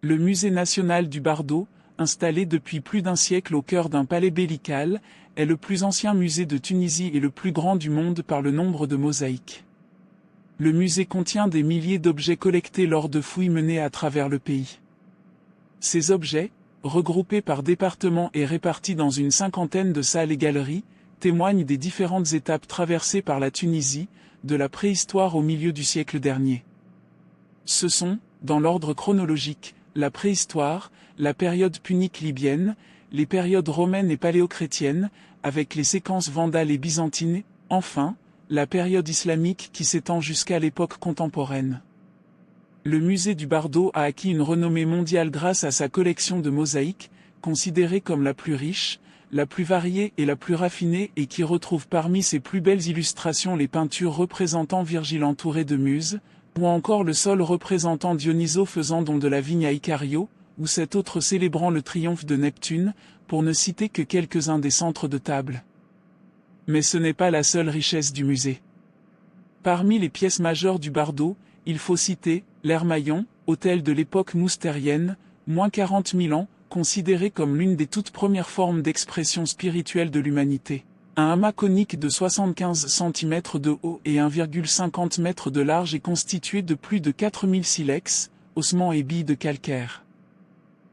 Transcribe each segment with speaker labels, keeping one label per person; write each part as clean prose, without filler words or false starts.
Speaker 1: Le musée national du Bardo, installé depuis plus d'un siècle au cœur d'un palais bellical, est le plus ancien musée de Tunisie et le plus grand du monde par le nombre de mosaïques. Le musée contient des milliers d'objets collectés lors de fouilles menées à travers le pays. Ces objets, regroupés par département et répartis dans une cinquantaine de salles et galeries, témoignent des différentes étapes traversées par la Tunisie, de la préhistoire au milieu du siècle dernier. Ce sont, dans l'ordre chronologique, la préhistoire, la période punique libyenne, les périodes romaines et paléochrétiennes, avec les séquences vandales et byzantines, enfin, la période islamique qui s'étend jusqu'à l'époque contemporaine. Le musée du Bardo a acquis une renommée mondiale grâce à sa collection de mosaïques, considérée comme la plus riche, la plus variée et la plus raffinée et qui retrouve parmi ses plus belles illustrations les peintures représentant Virgile entouré de muses, ou encore le sol représentant Dionysos faisant don de la vigne à Icario, ou cet autre célébrant le triomphe de Neptune, pour ne citer que quelques-uns des centres de table. Mais ce n'est pas la seule richesse du musée. Parmi les pièces majeures du Bardo, il faut citer l'Hermaillon, hôtel de l'époque moustérienne, moins 40 000 ans, considéré comme l'une des toutes premières formes d'expression spirituelle de l'humanité. Un amas conique de 75 cm de haut et 1,50 m de large est constitué de plus de 4000 silex, ossements et billes de calcaire.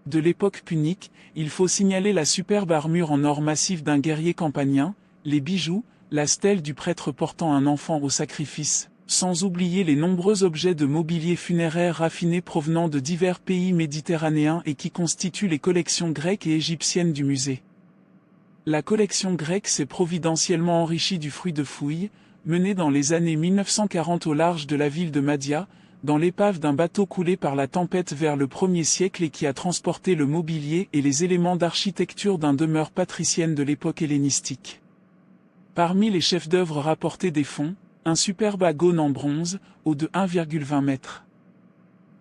Speaker 1: De l'époque punique, il faut signaler la superbe armure en or massif d'un guerrier campanien, les bijoux, la stèle du prêtre portant un enfant au sacrifice, sans oublier les nombreux objets de mobilier funéraire raffinés provenant de divers pays méditerranéens et qui constituent les collections grecques et égyptiennes du musée. La collection grecque s'est providentiellement enrichie du fruit de fouilles, menées dans les années 1940 au large de la ville de Mahdia, dans l'épave d'un bateau coulé par la tempête vers le 1er siècle et qui a transporté le mobilier et les éléments d'architecture d'une demeure patricienne de l'époque hellénistique. Parmi les chefs-d'œuvre rapportés des fonds, un superbe agone en bronze, haut de 1,20 m.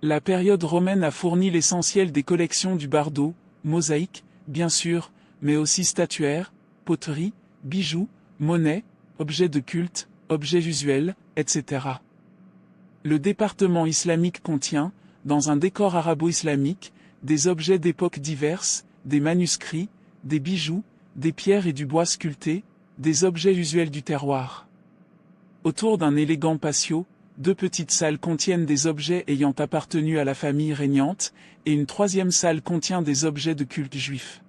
Speaker 1: La période romaine a fourni l'essentiel des collections du Bardo, mosaïques, bien sûr, mais aussi statuaires, poteries, bijoux, monnaies, objets de culte, objets visuels, etc. Le département islamique contient, dans un décor arabo-islamique, des objets d'époques diverses, des manuscrits, des bijoux, des pierres et du bois sculpté, des objets usuels du terroir. Autour d'un élégant patio, 2 petites salles contiennent des objets ayant appartenu à la famille régnante, et une 3e salle contient des objets de culte juif.